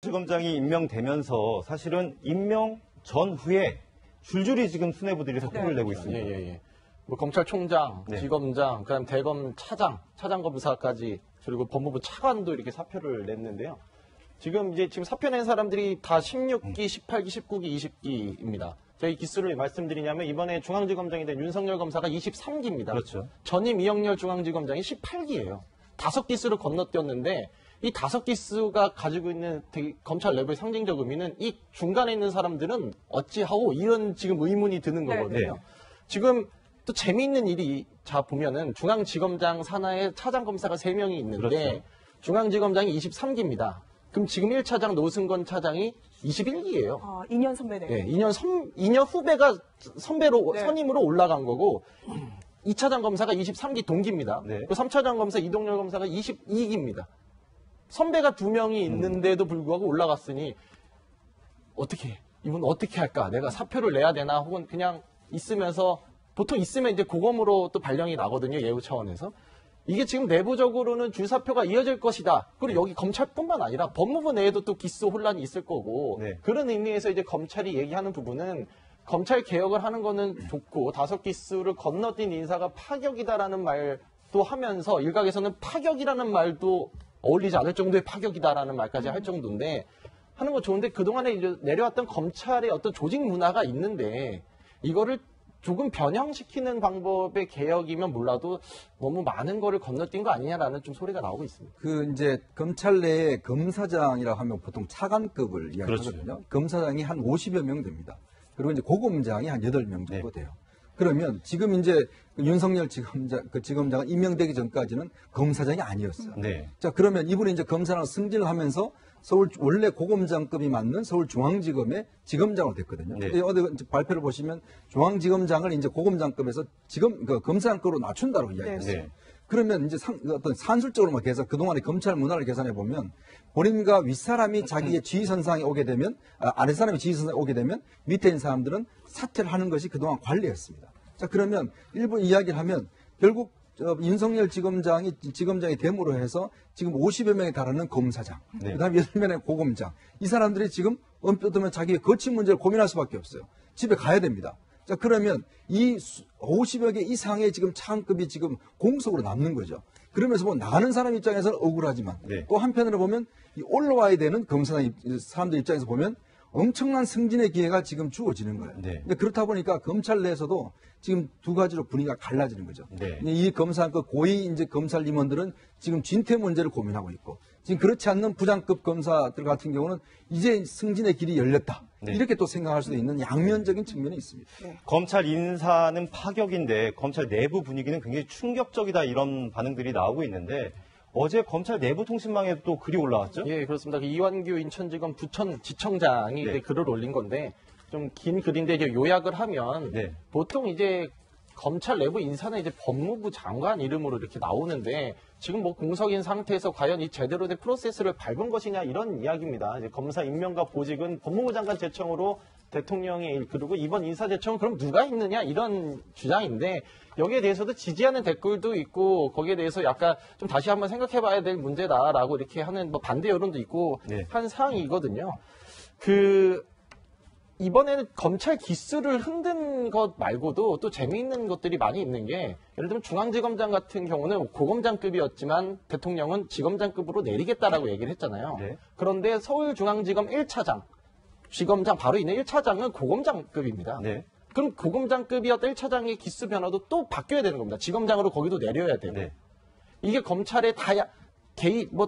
지검장이 임명되면서 사실은 임명 전후에 줄줄이 지금 수뇌부들이 사표를 내고 있습니다. 예. 뭐 검찰총장, 네. 지검장, 그다음 대검 차장, 차장검사까지 그리고 법무부 차관도 이렇게 사표를 냈는데요. 지금 사표 낸 사람들이 다 16기, 18기, 19기, 20기입니다. 저희 기수를 말씀드리냐면 이번에 중앙지검장이 된 윤석열 검사가 23기입니다. 그렇죠. 전임 이영렬 중앙지검장이 18기예요. 5기수를 건너뛰었는데 이 5기수가 가지고 있는 검찰 내부의 상징적 의미는 이 중간에 있는 사람들은 어찌하오 이런 지금 의문이 드는 거거든요. 네. 지금 또 재미있는 일이 보면은 중앙지검장 산하에 차장검사가 3명이 있는데 그렇죠. 중앙지검장이 23기입니다. 그럼 지금 1차장 노승건 차장이 21기예요. 2년 선배네요. 네, 2년 후배가 선배로 선임으로 올라간 거고 2차장 검사가 23기 동기입니다. 네. 또 3차장 검사 이동열 검사가 22기입니다. 선배가 2명이 있는데도 불구하고 올라갔으니 이분 어떻게 할까? 내가 사표를 내야 되나? 혹은 그냥 있으면서 보통 있으면 이제 고검으로 또 발령이 나거든요. 예우 차원에서. 이게 지금 내부적으로는 줄사표가 이어질 것이다. 그리고 여기 검찰뿐만 아니라 법무부 내에도 또 기소 혼란이 있을 거고 네. 그런 의미에서 이제 검찰이 얘기하는 부분은 검찰 개혁을 하는 거는 좋고 5기수를 건너뛴 인사가 파격이다라는 말도 하면서 일각에서는 파격이라는 말도 어울리지 않을 정도의 파격이다라는 말까지 할 정도인데 하는 거 좋은데 그동안에 이제 내려왔던 검찰의 어떤 조직 문화가 있는데 이거를 조금 변형시키는 방법의 개혁이면 몰라도 너무 많은 거를 건너뛴 거 아니냐라는 좀 소리가 나오고 있습니다. 이제 검찰 내에 검사장이라고 하면 보통 차관급을 이야기하거든요. 그렇죠. 검사장이 한 50여 명 됩니다. 그리고 이제 고검장이 한 8명 정도 돼요. 그러면 지금 이제 윤석열 지검장은 임명되기 전까지는 검사장이 아니었어요. 네. 자, 그러면 이분이 이제 검사로 승진을 하면서 원래 고검장급이 맞는 서울중앙지검의 지검장으로 됐거든요. 네. 어디 발표를 보시면 중앙지검장을 이제 고검장급에서 검사장급으로 낮춘다고 이야기했어요. 네. 그러면 이제 어떤 산술적으로 계산, 그동안의 검찰 문화를 계산해 보면 본인과 윗사람이 자기의 지휘선상에 오게 되면, 아랫사람이 지휘선상에 오게 되면 밑에 있는 사람들은 사퇴를 하는 것이 그동안 관례였습니다. 자, 그러면 일부 이야기를 하면 결국 윤석열 지검장이 됨으로 해서 지금 50여 명에 달하는 검사장, 네. 그다음에 8명의 고검장. 이 사람들이 지금 언뜻 하면 자기의 거친 문제를 고민할 수밖에 없어요. 집에 가야 됩니다. 자, 그러면 이 50여 개 이상의 지금 차관급이 지금 공석으로 남는 거죠. 그러면서 뭐 나가는 사람 입장에서는 억울하지만 네. 또 한편으로 보면 이 올라와야 되는 검사장 사람들 입장에서 보면 엄청난 승진의 기회가 지금 주어지는 거예요. 네. 근데 그렇다 보니까 검찰 내에서도 지금 두 가지로 분위기가 갈라지는 거죠. 네. 이 고위 이제 검찰 임원들은 지금 진퇴 문제를 고민하고 있고 지금 그렇지 않는 부장급 검사들 같은 경우는 이제 승진의 길이 열렸다. 네. 이렇게 또 생각할 수도 있는 양면적인 측면이 있습니다. 검찰 인사는 파격인데 검찰 내부 분위기는 굉장히 충격적이다 이런 반응들이 나오고 있는데 어제 검찰 내부 통신망에도 또 글이 올라왔죠? 예, 그렇습니다. 이완규 인천지검 부천지청장이 네. 글을 올린 건데 좀 긴 글인데 이제 요약을 하면 네. 보통 이제 검찰 내부 인사는 이제 법무부 장관 이름으로 이렇게 나오는데 지금 뭐 공석인 상태에서 과연 이 제대로 된 프로세스를 밟은 것이냐 이런 이야기입니다. 이제 검사 임명과 보직은 법무부 장관 제청으로 대통령이 그리고 이번 인사 제청은 그럼 누가 있느냐 이런 주장인데 여기에 대해서도 지지하는 댓글도 있고 거기에 대해서 약간 좀 다시 한번 생각해봐야 될 문제다라고 이렇게 하는 뭐 반대 여론도 있고 네. 한 사항이거든요. 이번에는 검찰 기수를 흔든 것 말고도 또 재미있는 것들이 많이 있는 게 예를 들면 중앙지검장 같은 경우는 고검장급이었지만 대통령은 지검장급으로 내리겠다라고 얘기를 했잖아요. 네. 그런데 서울중앙지검 1차장, 지검장 바로 있는 1차장은 고검장급입니다. 네. 그럼 고검장급이었던 1차장의 기수 변화도 또 바뀌어야 되는 겁니다. 지검장으로 거기도 내려야 되고. 네. 이게 검찰의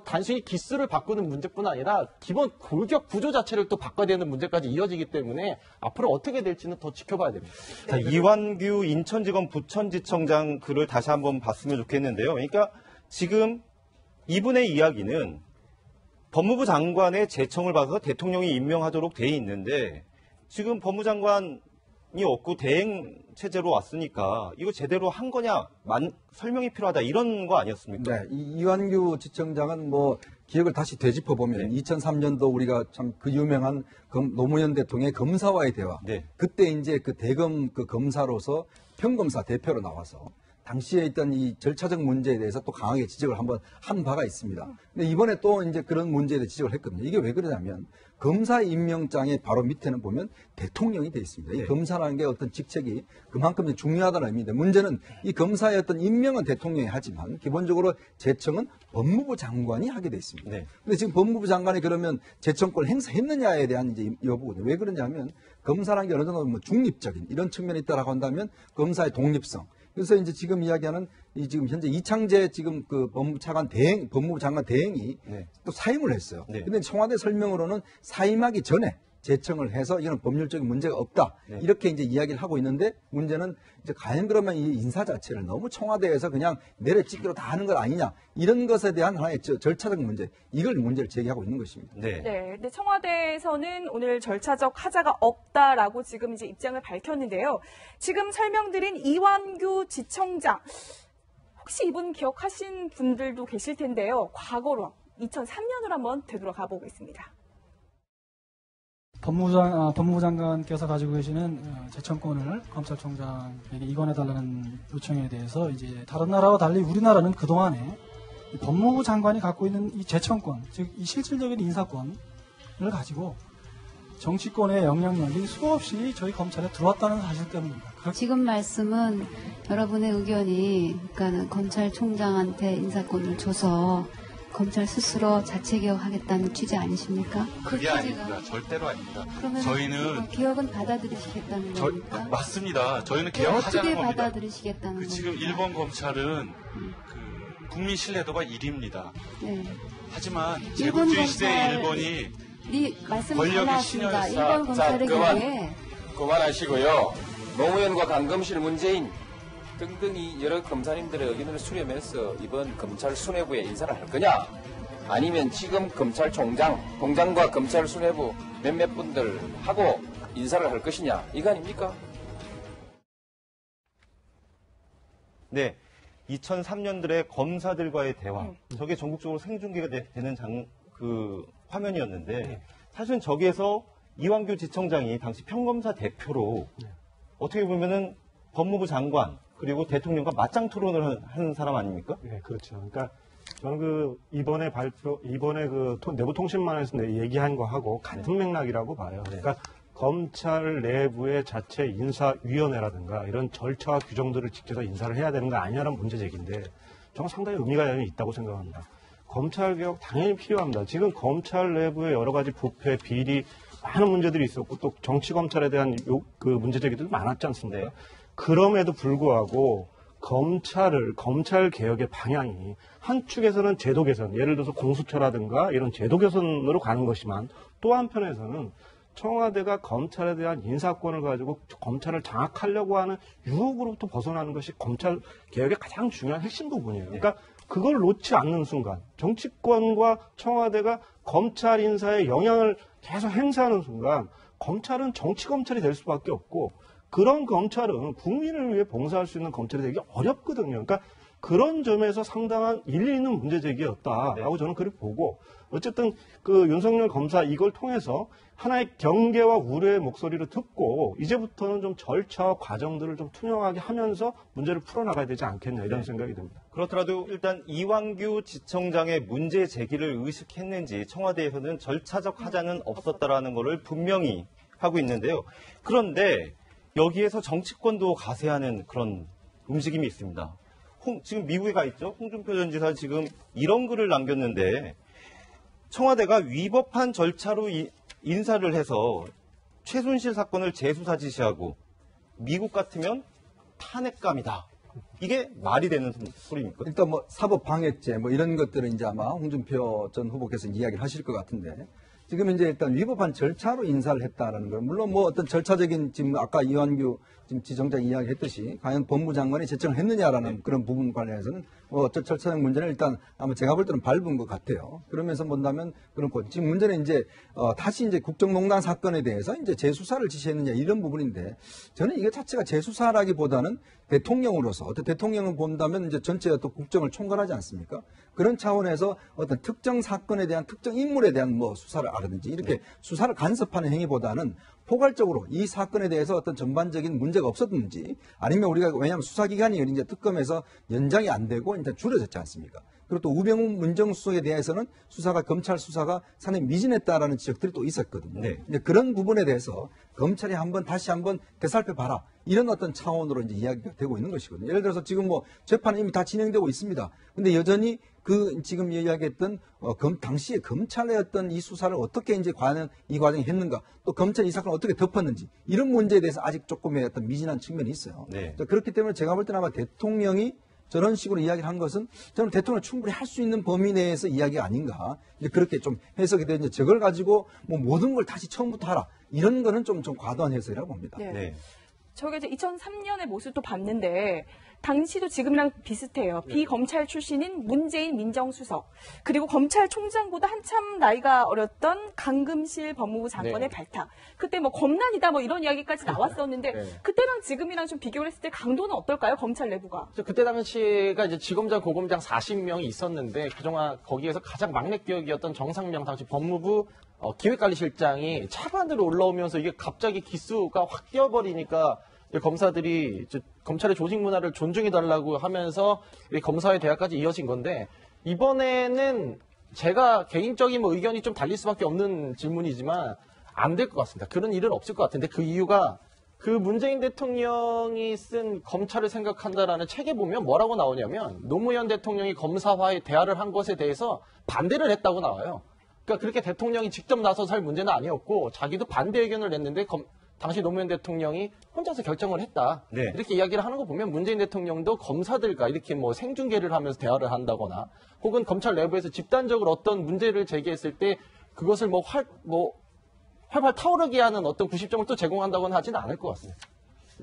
단순히 기수를 바꾸는 문제뿐 아니라 기본 골격 구조 자체를 또 바꿔야 되는 문제까지 이어지기 때문에 앞으로 어떻게 될지는 더 지켜봐야 됩니다. 자, 이완규 인천지검 부천지청장 글을 다시 한번 봤으면 좋겠는데요. 그러니까 지금 이분의 이야기는 법무부 장관의 제청을 받아서 대통령이 임명하도록 돼 있는데 지금 법무장관이 없고 대행 체제로 왔으니까 이거 제대로 한 거냐 설명이 필요하다 이런 거 아니었습니까? 네, 이완규 지청장은 뭐 기억을 다시 되짚어보면 2003년도 우리가 참 그 유명한 노무현 대통령의 검사와의 대화. 네. 그때 이제 그 대검 그 검사로서 평검사 대표로 나와서 당시에 있던 이 절차적 문제에 대해서 또 강하게 지적을 한번 한 바가 있습니다. 근데 이번에 또 이제 그런 문제에 대해 지적을 했거든요. 이게 왜 그러냐면 검사 임명장의 바로 밑에는 보면 대통령이 돼 있습니다. 이 검사라는 게 어떤 직책이 그만큼 중요하다는 의미인데 문제는 이 검사의 어떤 임명은 대통령이 하지만 기본적으로 제청은 법무부 장관이 하게 돼 있습니다. 네. 근데 지금 법무부 장관이 그러면 제청권을 행사했느냐에 대한 이제 여부거든요. 왜 그러냐면 검사라는 게 어느 정도 뭐 중립적인 이런 측면이 있다라고 한다면 검사의 독립성. 그래서 이제 지금 이야기하는 이 지금 현재 이창재 지금 그 법무부 장관 대행이 네. 또 사임을 했어요. 네. 근데 청와대 설명으로는 사임하기 전에 제청을 해서 이건 법률적인 문제가 없다. 네. 이렇게 이제 이야기를 하고 있는데 문제는 이제 과연 그러면 이 인사 자체를 너무 청와대에서 그냥 내려찍기로 다 하는 것 아니냐. 이런 것에 대한 하나의 절차적 문제. 이걸 문제를 제기하고 있는 것입니다. 네. 네, 근데 청와대에서는 오늘 절차적 하자가 없다라고 지금 이제 입장을 밝혔는데요. 지금 설명드린 이완규 지청장, 혹시 이분 기억하신 분들도 계실 텐데요. 과거로 2003년으로 한번 되돌아가 보겠습니다. 법무부 장관께서 가지고 계시는 제청권을 검찰총장에게 이관해달라는 요청에 대해서 이제 다른 나라와 달리 우리나라는 그동안에 이 법무부 장관이 갖고 있는 이 제청권, 즉 이 실질적인 인사권을 가지고 정치권의 영향력이 수없이 저희 검찰에 들어왔다는 사실 때문입니다. 지금 말씀은 여러분의 의견이 그러니까 검찰총장한테 인사권을 줘서 검찰 스스로 자체 개혁하겠다는 취지 아니십니까? 그게 아닙니다. 절대로 아닙니다. 그러면 저희는 개혁은 받아들이시겠다는 겁니까? 맞습니다. 저희는 어떻게 개혁하자는 겁니다. 받아들이시겠다는 겁니까? 지금 일본 검찰은 그 국민 신뢰도가 1위입니다. 네. 하지만 일본 제국주의 시대의 검찰- 일본이 말씀이 권력이 잘 나왔습니다. 신여였다. 일본 검찰의 그만. 경우에 그만하시고요. 노무현과 강검실 문재인 등등이 여러 검사님들의 의견을 수렴해서 이번 검찰 수뇌부에 인사를 할 거냐? 아니면 지금 검찰총장, 총장과 검찰 수뇌부 몇몇 분들 하고 인사를 할 것이냐? 이거 아닙니까? 네. 2003년들의 검사들과의 대화. 저게 전국적으로 생중계가 되는 화면이었는데 사실은 저기에서 이완규 지청장이 당시 평검사 대표로 어떻게 보면은 법무부 장관 그리고 대통령과 맞짱 토론을 하는 사람 아닙니까? 네, 그렇죠. 그러니까 저는 이번에 내부통신만에서 얘기한 거하고 같은 맥락이라고 봐요. 그러니까 검찰 내부의 자체 인사위원회라든가 이런 절차와 규정들을 지켜서 인사를 해야 되는 거 아니냐는 문제 제기인데 저는 상당히 의미가 있다고 생각합니다. 검찰 개혁 당연히 필요합니다. 지금 검찰 내부의 여러 가지 부패, 비리 많은 문제들이 있었고 또 정치 검찰에 대한 문제 제기들도 많았지 않습니까? 네. 그럼에도 불구하고 검찰 개혁의 방향이 한축에서는 제도 개선, 예를 들어서 공수처라든가 이런 제도 개선으로 가는 것이만 또 한편에서는 청와대가 검찰에 대한 인사권을 가지고 검찰을 장악하려고 하는 유혹으로부터 벗어나는 것이 검찰 개혁의 가장 중요한 핵심 부분이에요. 그러니까 그걸 놓지 않는 순간 정치권과 청와대가 검찰 인사에 영향을 계속 행사하는 순간 검찰은 정치 검찰이 될 수밖에 없고 그런 검찰은 국민을 위해 봉사할 수 있는 검찰이 되기 어렵거든요. 그러니까 그런 점에서 상당한 일리 있는 문제 제기였다라고 저는 그렇게 보고 어쨌든 윤석열 검사 이걸 통해서 하나의 경계와 우려의 목소리를 듣고 이제부터는 좀 절차와 과정들을 좀 투명하게 하면서 문제를 풀어나가야 되지 않겠냐 이런 생각이 듭니다. 그렇더라도 일단 이완규 지청장의 문제 제기를 의식했는지 청와대에서는 절차적 하자는 없었다라는 것을 분명히 하고 있는데요. 그런데 여기에서 정치권도 가세하는 그런 움직임이 있습니다. 지금 미국에 가 있죠. 홍준표 전 지사 지금 이런 글을 남겼는데 청와대가 위법한 절차로 인사를 해서 최순실 사건을 재수사 지시하고 미국 같으면 탄핵감이다. 이게 말이 되는 소리입니까? 일단 사법방해죄 이런 것들은 이제 아마 홍준표 전 후보께서 이야기를 하실 것 같은데 지금 이제 일단 위법한 절차로 인사를 했다라는 건 물론 어떤 절차적인 지금 아까 이완규 지금 지청장 이야기했듯이 과연 법무장관이 제청을 했느냐라는 그런 부분 관련해서는 절차적 문제는 일단 아마 제가 볼 때는 밟은 것 같아요. 그러면서 본다면 그렇고 지금 문제는 이제 다시 이제 국정농단 사건에 대해서 이제 재수사를 지시했느냐 이런 부분인데 저는 이거 자체가 재수사라기보다는 대통령으로서 어떤 대통령을 본다면 이제 전체 어떤 국정을 총괄하지 않습니까? 그런 차원에서 어떤 특정 사건에 대한 특정 인물에 대한 수사를 수사라든지 이렇게 수사를 간섭하는 행위보다는 포괄적으로 이 사건에 대해서 어떤 전반적인 문제가 없었는지 아니면 우리가 왜냐하면 수사기간이 이제 특검에서 연장이 안 되고 이제 줄여졌지 않습니까? 그리고 또 우병우 민정수석에 대해서는 검찰 수사가 상당히 미진했다라는 지적들이 또 있었거든요. 네. 이제 그런 부분에 대해서 검찰이 다시 한번 되살펴봐라. 이런 어떤 차원으로 이제 이야기가 되고 있는 것이거든요. 예를 들어서 지금 뭐 재판은 이미 다 진행되고 있습니다. 근데 여전히 지금 이야기했던 당시에 검찰의 어떤 이 수사를 어떻게 이제 과연 이 과정이 했는가, 또 검찰이 이 사건을 어떻게 덮었는지 이런 문제에 대해서 아직 조금의 어떤 미진한 측면이 있어요. 네. 그렇기 때문에 제가 볼 때는 아마 대통령이 저런 식으로 이야기를 한 것은 저는 대통령 충분히 할 수 있는 범위 내에서 이야기가 아닌가. 이제 그렇게 좀 해석이 되는데 저걸 가지고 뭐 모든 걸 다시 처음부터 하라. 이런 거는 좀 과도한 해석이라고 봅니다. 네. 네. 저희가 이제 2003년의 모습도 봤는데 당시도 지금이랑 비슷해요. 비검찰 출신인 문재인 민정수석 그리고 검찰총장보다 한참 나이가 어렸던 강금실 법무부 장관의 네. 발탁. 그때 뭐 검난이다 뭐 이런 이야기까지 나왔었는데 네. 그때랑 지금이랑 좀 비교를 했을 때 강도는 어떨까요? 검찰 내부가. 그때 당시가 이제 지검장, 고검장 40명이 있었는데 그동안 거기에서 가장 막내 기억이었던 정상명 당시 법무부 기획관리실장이 차관으로 올라오면서 이게 갑자기 기수가 확 뛰어버리니까 검사들이 검찰의 조직 문화를 존중해달라고 하면서 검사의 대화까지 이어진 건데 이번에는 제가 개인적인 뭐 의견이 좀 달릴 수밖에 없는 질문이지만 안 될 것 같습니다. 그런 일은 없을 것 같은데 그 이유가 그 문재인 대통령이 쓴 검찰을 생각한다라는 책에 보면 뭐라고 나오냐면 노무현 대통령이 검사와의 대화를 한 것에 대해서 반대를 했다고 나와요. 그러니까 그렇게 대통령이 직접 나서서 할 문제는 아니었고 자기도 반대 의견을 냈는데 당시 노무현 대통령이 혼자서 결정을 했다. 네. 이렇게 이야기를 하는 거 보면 문재인 대통령도 검사들과 이렇게 뭐 생중계를 하면서 대화를 한다거나 혹은 검찰 내부에서 집단적으로 어떤 문제를 제기했을 때 그것을 활발 타오르게 하는 어떤 구십점을 또 제공한다고는 하지는 않을 것 같습니다.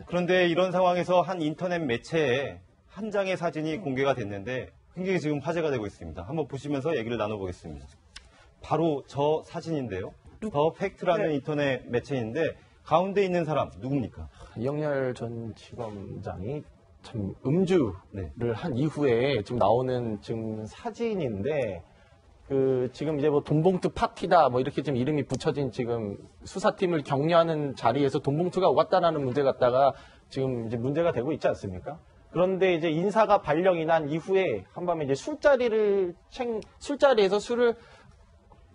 그런데 이런 상황에서 한 인터넷 매체에 한 장의 사진이 공개가 됐는데 굉장히 지금 화제가 되고 있습니다. 한번 보시면서 얘기를 나눠보겠습니다. 바로 저 사진인데요. 더 팩트라는 네. 인터넷 매체인데 가운데 있는 사람 누굽니까? 이영렬 전 지검장이 참 음주를 네. 한 이후에 지금 나오는 지금 사진인데 지금 이제 뭐 돈봉투 파티다 뭐 이렇게 좀 이름이 붙여진 지금 수사팀을 격려하는 자리에서 돈봉투가 오갔다라는 문제 갖다가 지금 이제 문제가 되고 있지 않습니까? 그런데 이제 인사가 발령이 난 이후에 한밤에 이제 술자리에서 술을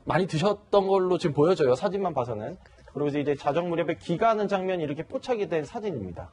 많이 드셨던 걸로 지금 보여져요. 사진만 봐서는. 그리고 이제 자정 무렵에 기가하는 장면이 이렇게 포착이 된 사진입니다.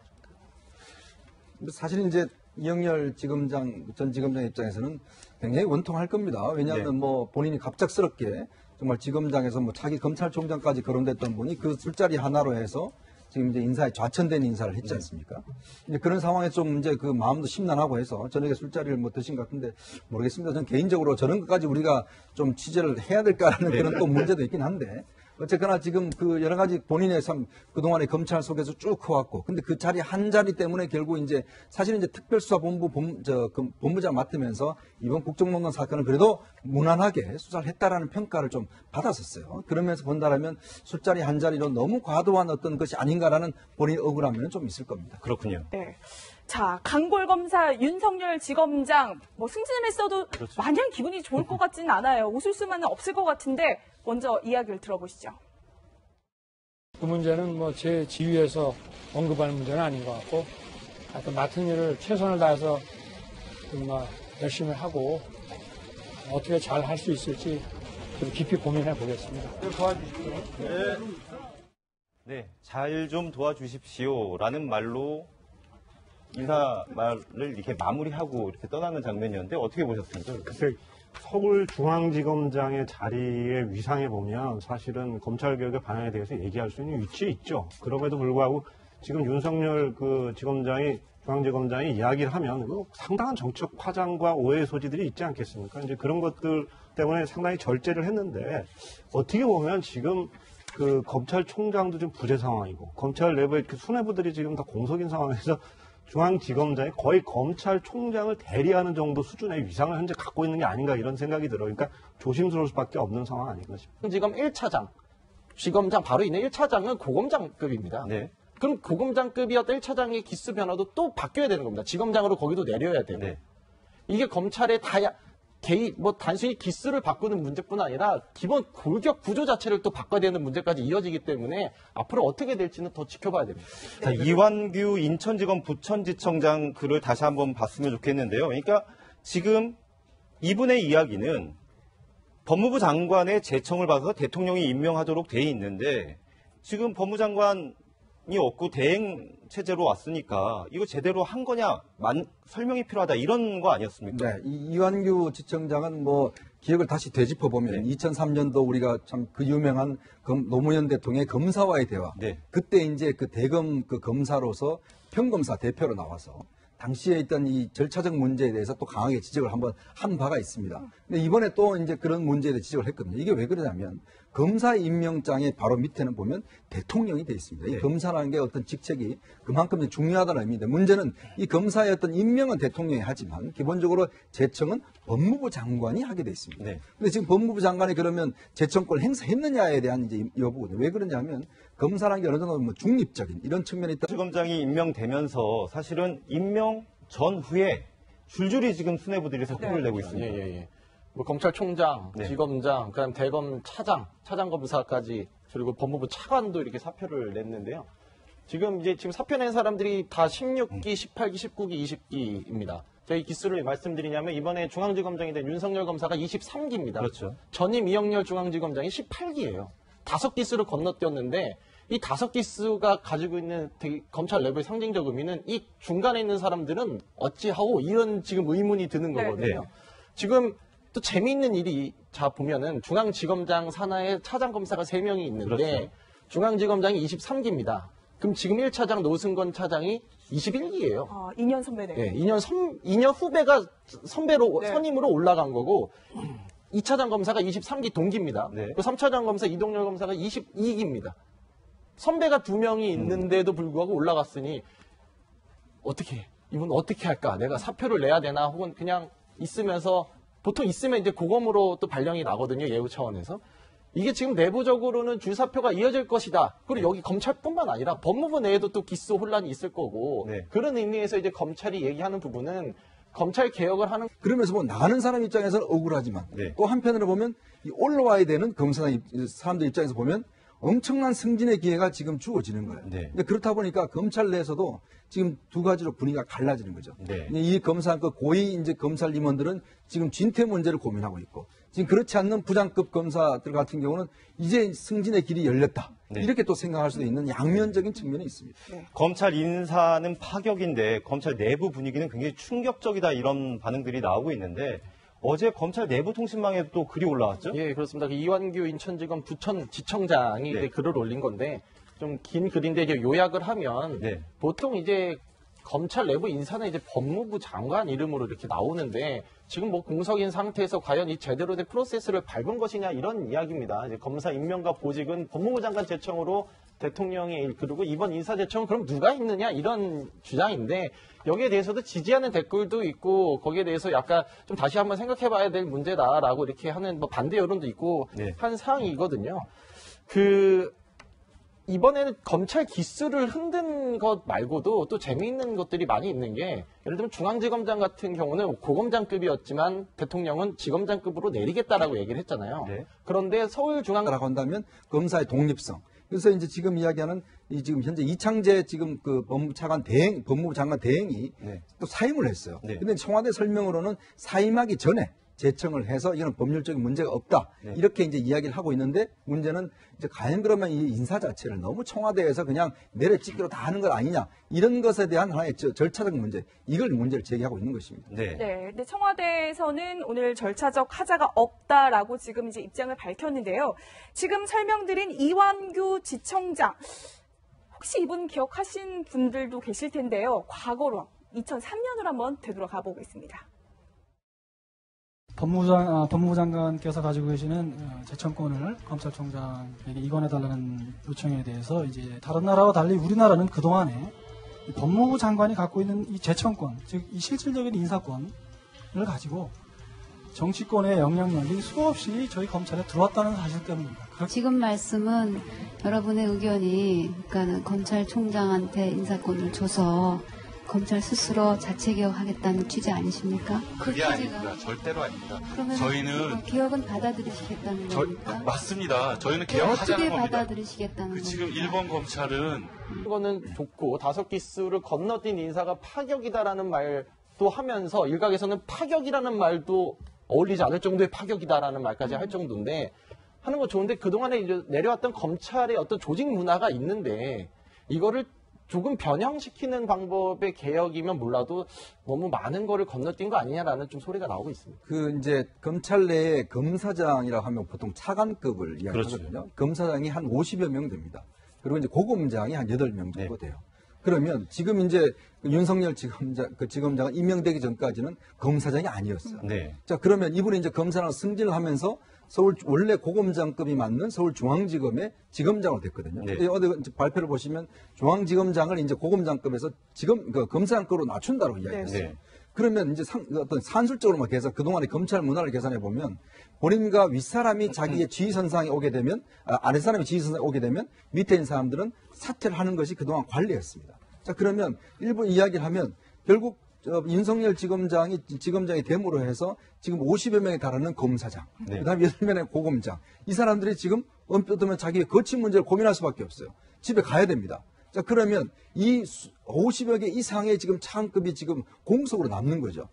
사실은 이제 이영렬 전 지검장 입장에서는 굉장히 원통할 겁니다. 왜냐하면 네. 뭐 본인이 갑작스럽게 정말 지검장에서 뭐 차기 검찰총장까지 거론됐던 분이 그 술자리 하나로 해서 지금 이제 인사에 좌천된 인사를 했지 않습니까? 이제 그런 상황에 좀 이제 그 마음도 심란하고 해서 저녁에 술자리를 뭐 드신 것 같은데 모르겠습니다. 저는 개인적으로 저런 것까지 우리가 좀 취재를 해야 될까라는 그런 또 문제도 있긴 한데 어쨌거나 지금 그 여러 가지 본인의 그동안의 검찰 속에서 쭉 커왔고 근데 그 자리 한 자리 때문에 결국 이제 사실은 이제 특별수사본부 본부장 맡으면서 이번 국정농단 사건을 그래도 무난하게 수사를 했다라는 평가를 좀 받았었어요. 그러면서 본다라면 술자리 한 자리로 너무 과도한 어떤 것이 아닌가라는 본인 억울함은 좀 있을 겁니다. 그렇군요. 네. 자, 강골검사 윤석열 지검장 뭐 승진을 했어도 마냥 기분이 좋을 것 같지는 않아요. 웃을 수만은 없을 것 같은데 먼저 이야기를 들어보시죠. 그 문제는 뭐 제 지위에서 언급하는 문제는 아닌 것 같고 하여튼 맡은 일을 최선을 다해서 정말 열심히 하고 어떻게 잘 할 수 있을지 좀 깊이 고민해 보겠습니다. 도와주십시오. 네, 잘 좀 도와주십시오라는 말로 인사 말을 이렇게 마무리하고 이렇게 떠나는 장면이었는데 어떻게 보셨습니까? 글쎄, 서울중앙지검장의 자리의 위상에 보면 사실은 검찰개혁의 방향에 대해서 얘기할 수 있는 위치에 있죠. 그럼에도 불구하고 지금 윤석열 중앙지검장이 이야기를 하면 상당한 정치적 파장과 오해의 소지들이 있지 않겠습니까? 이제 그런 것들 때문에 상당히 절제를 했는데 어떻게 보면 지금 그 검찰총장도 좀 부재 상황이고 검찰 내부의 그 수뇌부들이 지금 다 공석인 상황에서 중앙지검장이 거의 검찰총장을 대리하는 정도 수준의 위상을 현재 갖고 있는 게 아닌가 이런 생각이 들어요. 그러니까 조심스러울 수밖에 없는 상황 아닌가 싶습니다. 지금 1차장, 지검장 바로 있는 1차장은 고검장급입니다. 네. 그럼 고검장급이었던 1차장의 기수 변화도 또 바뀌어야 되는 겁니다. 지검장으로 거기도 내려야 되고. 네. 이게 검찰의 단순히 기수를 바꾸는 문제뿐 아니라 기본 골격 구조 자체를 또 바꿔야 되는 문제까지 이어지기 때문에 앞으로 어떻게 될지는 더 지켜봐야 됩니다. 자, 이완규 인천지검 부천지청장 글을 다시 한번 봤으면 좋겠는데요. 그러니까 지금 이분의 이야기는 법무부 장관의 제청을 받아서 대통령이 임명하도록 돼 있는데 지금 법무장관이 없고 대행 체제로 왔으니까 이거 제대로 한 거냐 설명이 필요하다 이런 거 아니었습니까? 네, 이완규 지청장은 뭐 기억을 다시 되짚어 보면 2003년도 우리가 참 그 유명한 노무현 대통령의 검사와의 대화. 네. 그때 이제 그 대검 그 검사로서 평검사 대표로 나와서 당시에 있던 이 절차적 문제에 대해서 또 강하게 지적을 한번 한 바가 있습니다. 근데 이번에 또 이제 그런 문제에 대해 지적을 했거든요. 이게 왜 그러냐면 검사 임명장의 바로 밑에는 보면 대통령이 돼 있습니다. 이 검사라는 게 어떤 직책이 그만큼 중요하다는 의미인데 문제는 이 검사의 어떤 임명은 대통령이 하지만 기본적으로 제청은 법무부 장관이 하게 돼 있습니다. 네. 근데 지금 법무부 장관이 그러면 제청권을 행사했느냐에 대한 이제 여부거든요. 왜 그러냐면 검사라는 게 어느 정도 뭐 중립적인 이런 측면이 있다. 지검장이 임명되면서 사실은 임명 전후에 줄줄이 지금 수뇌부들이 사표를 내고 있습니다. 뭐 검찰총장, 네. 지검장, 그다음 대검 차장, 차장검사까지 그리고 법무부 차관도 이렇게 사표를 냈는데요. 지금 사표 낸 사람들이 다 16기, 18기, 19기, 20기입니다. 저희 기수를 말씀드리냐면 이번에 중앙지검장이 된 윤석열 검사가 23기입니다. 그렇죠. 전임 이영렬 중앙지검장이 18기예요. 5기수를 건너뛰었는데 이 5기수가 가지고 있는 검찰 내부의 상징적 의미는 이 중간에 있는 사람들은 어찌하고 이런 지금 의문이 드는 거거든요. 네. 지금 또 재미있는 일이 보면은 중앙지검장 산하에 차장검사가 3명이 있는데 그렇죠. 중앙지검장이 23기입니다. 그럼 지금 1차장 노승건 차장이 21기예요. 2년 선배네요. 네, 2년 후배가 선배로 선임으로 올라간 거고 2차장 검사가 23기 동기입니다. 네. 그 3차장 검사 이동열 검사가 22기입니다. 선배가 2명이 있는데도 불구하고 올라갔으니 이분 어떻게 할까? 내가 사표를 내야 되나? 혹은 그냥 있으면서 보통 있으면 이제 고검으로 또 발령이 나거든요. 예우 차원에서. 이게 지금 내부적으로는 줄사표가 이어질 것이다. 그리고 여기 검찰뿐만 아니라 법무부 내에도 또 기수 혼란이 있을 거고 네. 그런 의미에서 이제 검찰이 얘기하는 부분은 검찰 개혁을 하는 그러면서 뭐 나가는 사람 입장에서는 억울하지만 네. 또 한편으로 보면 이 올라와야 되는 검사 사람들 입장에서 보면 엄청난 승진의 기회가 지금 주어지는 거예요. 네. 근데 그렇다 보니까 검찰 내에서도 지금 두 가지로 분위기가 갈라지는 거죠. 네. 이 검사 그 고위 이제 검찰 임원들은 지금 진퇴 문제를 고민하고 있고 지금 그렇지 않는 부장급 검사들 같은 경우는 이제 승진의 길이 열렸다. 네. 이렇게 또 생각할 수도 있는 양면적인 측면이 있습니다. 검찰 인사는 파격인데 검찰 내부 분위기는 굉장히 충격적이다 이런 반응들이 나오고 있는데 어제 검찰 내부 통신망에도 또 글이 올라왔죠? 예, 그렇습니다. 이완규 인천지검 부천지청장이 네. 이제 글을 올린 건데 좀 긴 글인데 이제 요약을 하면 네. 보통 이제 검찰 내부 인사는 이제 법무부 장관 이름으로 이렇게 나오는데 지금 뭐 공석인 상태에서 과연 이 제대로 된 프로세스를 밟은 것이냐 이런 이야기입니다. 이제 검사 임명과 보직은 법무부 장관 제청으로 대통령이 이끌고 이번 인사 제청은 그럼 누가 있느냐 이런 주장인데 여기에 대해서도 지지하는 댓글도 있고 거기에 대해서 약간 좀 다시 한번 생각해봐야 될 문제다라고 이렇게 하는 뭐 반대 여론도 있고 네. 한 사항이거든요. 이번에는 검찰 기수를 흔든 것 말고도 또 재미있는 것들이 많이 있는 게 예를 들면 중앙지검장 같은 경우는 고검장급이었지만 대통령은 지검장급으로 내리겠다라고 얘기를 했잖아요. 네. 그런데 라고 한다면 검사의 독립성. 그래서 이제 지금 이야기하는 지금 현재 이창재 지금 그 법무부 장관 대행이 네. 또 사임을 했어요. 네. 근데 청와대 설명으로는 사임하기 전에 제청을 해서 이건 법률적인 문제가 없다. 네. 이렇게 이제 이야기를 하고 있는데 문제는 이제 과연 그러면 이 인사 자체를 너무 청와대에서 그냥 내려찍기로 다 하는 것 아니냐. 이런 것에 대한 하나의 절차적 문제. 이걸 문제를 제기하고 있는 것입니다. 네. 네, 근데 청와대에서는 오늘 절차적 하자가 없다라고 지금 이제 입장을 밝혔는데요. 지금 설명드린 이완규 지청장, 혹시 이분 기억하신 분들도 계실 텐데요. 과거로 2003년으로 한번 되돌아가 보겠습니다. 법무부 장관께서 가지고 계시는 제청권을 검찰총장에게 이관해달라는 요청에 대해서 이제 다른 나라와 달리 우리나라는 그동안에 이 법무부 장관이 갖고 있는 이 제청권, 즉 이 실질적인 인사권을 가지고 정치권의 영향력이 수없이 저희 검찰에 들어왔다는 사실 때문입니다. 지금 말씀은 여러분의 의견이 그러니까 검찰총장한테 인사권을 줘서 검찰 스스로 자체 개혁하겠다는 취지 아니십니까? 그게 취지가- 아닙니다. 절대로 아닙니다. 그러면 저희는 개혁은 받아들이시겠다는 겁니까? 맞습니다. 저희는 어떻게 개혁하자는 겁니다. 받아들이시겠다는 지금 겁니까? 일본 검찰은 이거는 좋고 다섯 기수를 건너뛴 인사가 파격이다라는 말도 하면서 일각에서는 파격이라는 말도 어울리지 않을 정도의 파격이다라는 말까지 할 정도인데 하는 거 좋은데 그동안에 이제 내려왔던 검찰의 어떤 조직 문화가 있는데 이거를 조금 변형시키는 방법의 개혁이면 몰라도 너무 많은 거를 건너뛴 거 아니냐라는 좀 소리가 나오고 있습니다. 그 이제 검찰 내에 검사장이라고 하면 보통 차관급을 이야기하거든요. 그렇죠. 검사장이 한 50여 명 됩니다. 그리고 이제 고검장이 한 8명 정도 돼요. 그러면 지금 이제 윤석열 지검장은 임명되기 전까지는 검사장이 아니었어요. 네. 자, 그러면 이분이 이제 검사로 승진을 하면서 서울 원래 고검장급이 맞는 서울중앙지검의 지검장으로 됐거든요. 네. 어디 발표를 보시면 중앙지검장을 이제 고검장급에서 검사장급으로 낮춘다고 이야기했어요. 네. 그러면 이제 어떤 산술적으로만 계산, 그동안의 검찰 문화를 계산해 보면 본인과 윗사람이 자기의 지휘선상에 오게 되면, 아랫사람이 지휘선상에 오게 되면 밑에 있는 사람들은 사퇴를 하는 것이 그동안 관리였습니다. 자, 그러면 일부 이야기를 하면 결국 윤석열 지검장이 됨으로 해서 지금 50여 명에 달하는 검사장, 네. 그다음에 8명의 고검장, 이 사람들이 지금 언뜻 보면 자기의 거친 문제를 고민할 수밖에 없어요. 집에 가야 됩니다. 자, 그러면 이 50여 개 이상의 지금 차관급이 지금 공석으로 남는 거죠.